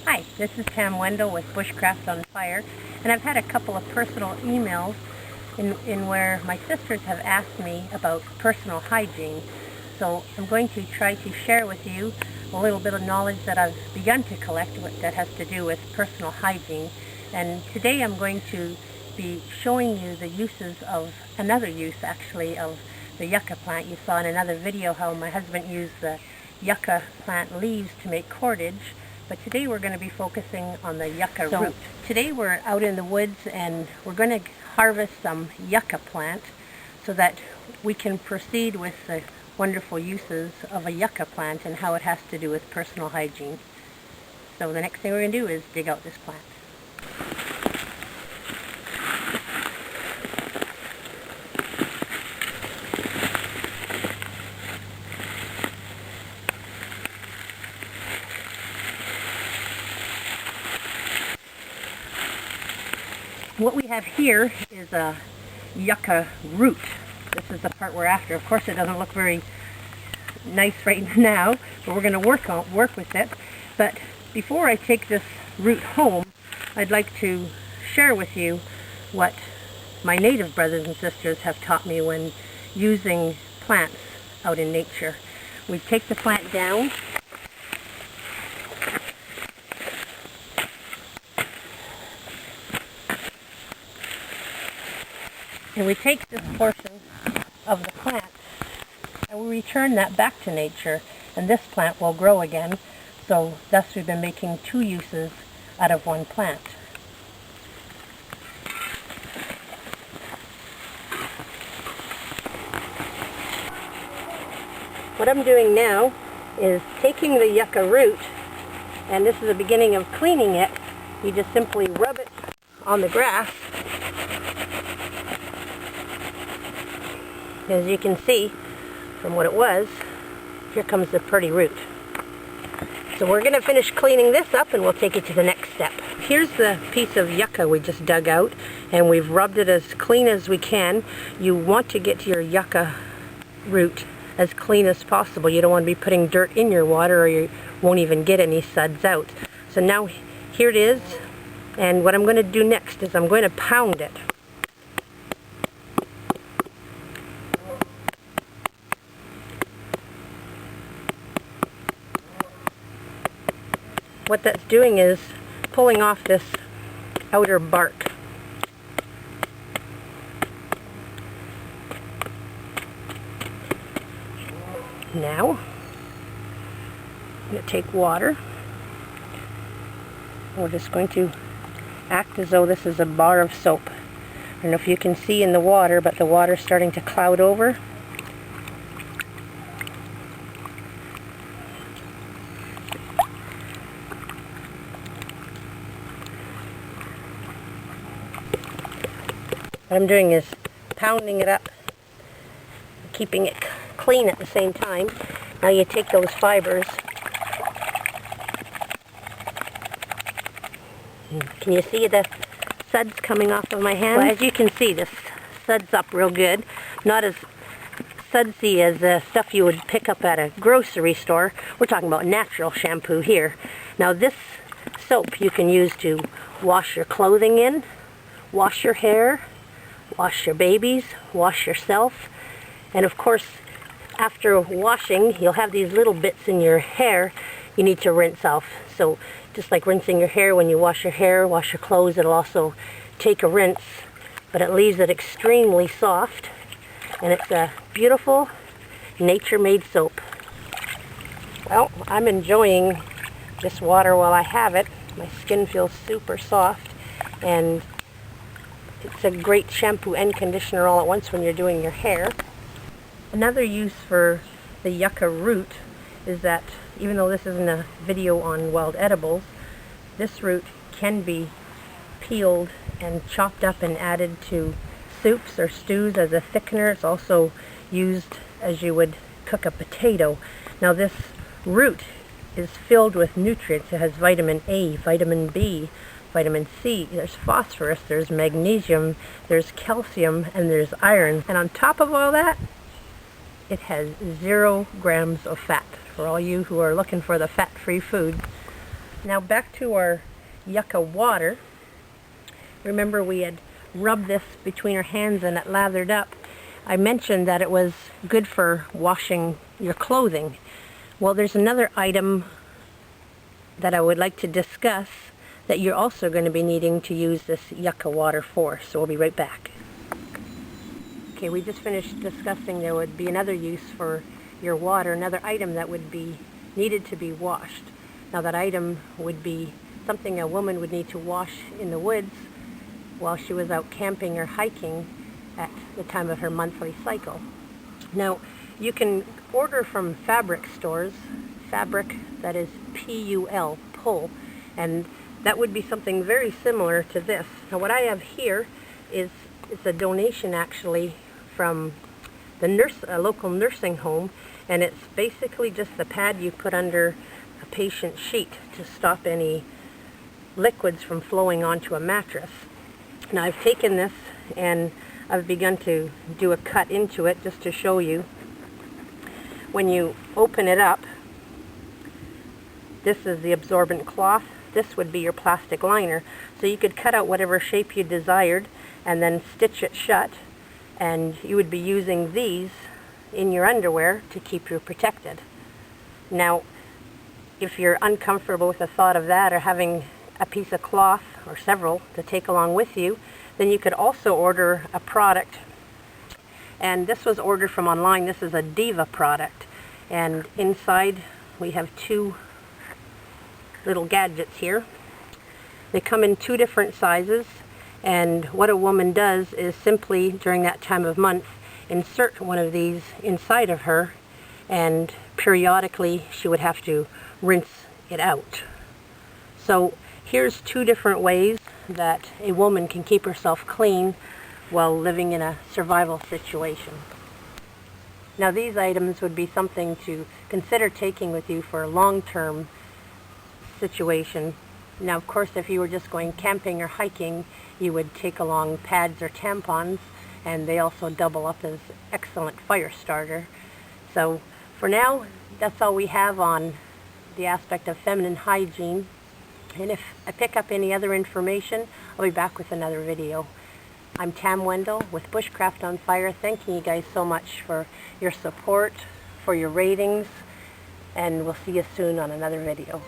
Hi, this is Pam Wendell with BushcraftOnFire, and I've had a couple of personal emails in where my sisters have asked me about personal hygiene. So I'm going to try to share with you a little bit of knowledge that I've begun to collect that has to do with personal hygiene. And today I'm going to be showing you the uses of another use actually of the yucca plant. You saw in another video how my husband used the yucca plant leaves to make cordage. But today we're going to be focusing on the yucca root. Today we're out in the woods and we're going to harvest some yucca plant so that we can proceed with the wonderful uses of a yucca plant and how it has to do with personal hygiene. So the next thing we're going to do is dig out this plant. What we have here is a yucca root. This is the part we're after. Of course, it doesn't look very nice right now, but we're going to work with it. But before I take this root home, I'd like to share with you what my native brothers and sisters have taught me when using plants out in nature. We take the plant down. And we take this portion of the plant and we return that back to nature, and this plant will grow again. So thus we've been making two uses out of one plant. What I'm doing now is taking the yucca root, and this is the beginning of cleaning it. You just simply rub it on the grass. As you can see from what it was, here comes the pretty root. So we're going to finish cleaning this up and we'll take it to the next step. Here's the piece of yucca we just dug out, and we've rubbed it as clean as we can. You want to get your yucca root as clean as possible. You don't want to be putting dirt in your water or you won't even get any suds out. So now here it is, and what I'm going to do next is I'm going to pound it. What that's doing is pulling off this outer bark. Now, I'm going to take water. We're just going to act as though this is a bar of soap. I don't know if you can see in the water, but the water's starting to cloud over. What I'm doing is pounding it up, keeping it clean at the same time. Now you take those fibers. Can you see the suds coming off of my hand? Well, as you can see, this suds up real good. Not as sudsy as the stuff you would pick up at a grocery store. We're talking about natural shampoo here. Now this soap you can use to wash your clothing in, wash your hair, wash your babies, wash yourself, and of course after washing you'll have these little bits in your hair you need to rinse off. So just like rinsing your hair, when you wash your hair, wash your clothes, it'll also take a rinse, but it leaves it extremely soft, and it's a beautiful nature-made soap. Well, I'm enjoying this water while I have it. My skin feels super soft, and it's a great shampoo and conditioner all at once when you're doing your hair. Another use for the yucca root is that even though this isn't a video on wild edibles, this root can be peeled and chopped up and added to soups or stews as a thickener. It's also used as you would cook a potato. Now this root is filled with nutrients. It has vitamin A, vitamin B, vitamin C, there's phosphorus, there's magnesium, there's calcium, and there's iron. And on top of all that, it has 0 grams of fat. For all you who are looking for the fat-free food, Now back to our yucca water. Remember we had rubbed this between our hands and it lathered up. I mentioned that it was good for washing your clothing. Well, there's another item that I would like to discuss that you're also going to be needing to use this yucca water for, so we'll be right back. Okay, we just finished discussing there would be another use for your water, another item that would be needed to be washed. Now that item would be something a woman would need to wash in the woods while she was out camping or hiking at the time of her monthly cycle. Now, you can order from fabric stores, fabric that is P-U-L, pull, and that would be something very similar to this. Now what I have here is a donation actually from a local nursing home, and it's basically just the pad you put under a patient's sheet to stop any liquids from flowing onto a mattress. Now I've taken this and I've begun to do a cut into it just to show you. When you open it up, this is the absorbent cloth. This would be your plastic liner. So you could cut out whatever shape you desired and then stitch it shut, and you would be using these in your underwear to keep you protected. Now, if you're uncomfortable with the thought of that or having a piece of cloth or several to take along with you, then you could also order a product. And this was ordered from online. This is a Diva product. And inside we have two little gadgets here. They come in two different sizes. And what a woman does is simply, during that time of month, insert one of these inside of her. And periodically she would have to rinse it out. So here's two different ways that a woman can keep herself clean while living in a survival situation. Now these items would be something to consider taking with you for a long-term situation. Now of course if you were just going camping or hiking, you would take along pads or tampons, and they also double up as excellent fire starter. So for now, that's all we have on the aspect of feminine hygiene. And if I pick up any other information, I'll be back with another video. I'm Tam Wendell with Bushcraft on Fire, thanking you guys so much for your support, for your ratings, and we'll see you soon on another video.